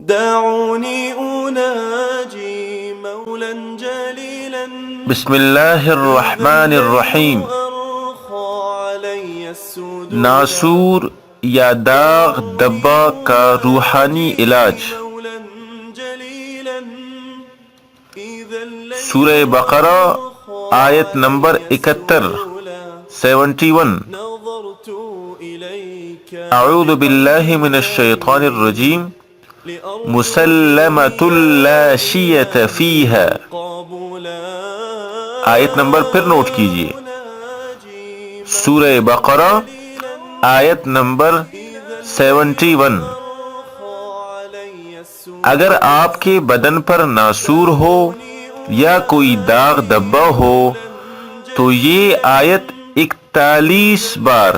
دعوني أناجي مولا جليلا بسم اللہ الرحمن الرحیم. ناسور یا داغ دبا کا روحانی علاج. سورہ بقرہ آیت نمبر 71 71. اعوذ باللہ من الشیطان الرجیم. مسلمۃ لا شیۃ فیہا. آیت نمبر پھر نوٹ کیجئے. سورہ بقرہ آیت نمبر 71. اگر آپ کے بدن پر ناسور ہو یا کوئی داغ دبا ہو تو یہ آیت 41 بار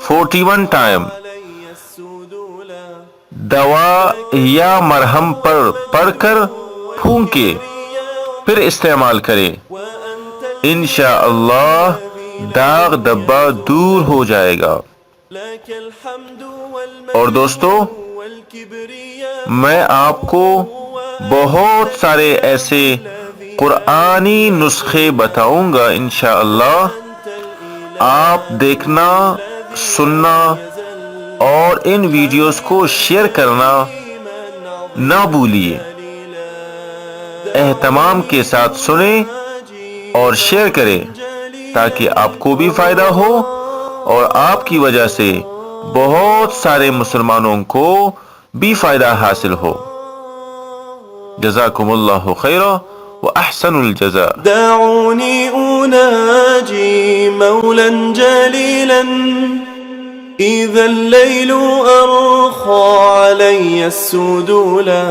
41 ٹائم دوا یا مرہم پر پڑھ کر پھونکے پھر استعمال کریں. انشاءاللہ داغ دبا دور ہو جائے گا. اور دوستو، میں آپ کو بہت سارے ایسے قرآنی نسخے بتاؤں گا انشاءاللہ. آپ دیکھنا، سننا اور ان ویڈیوز کو شیئر کرنا نہ بھولیے. اہتمام کے ساتھ سنیں اور شیئر کریں تاکہ آپ کو بھی فائدہ ہو اور آپ کی وجہ سے بہت سارے مسلمانوں کو بھی فائدہ حاصل ہو. جزاکم اللہ خیرا وأحسن الجزاء. دعوني أناجي مولا جليلا إذا الليل أرخى علي السدولا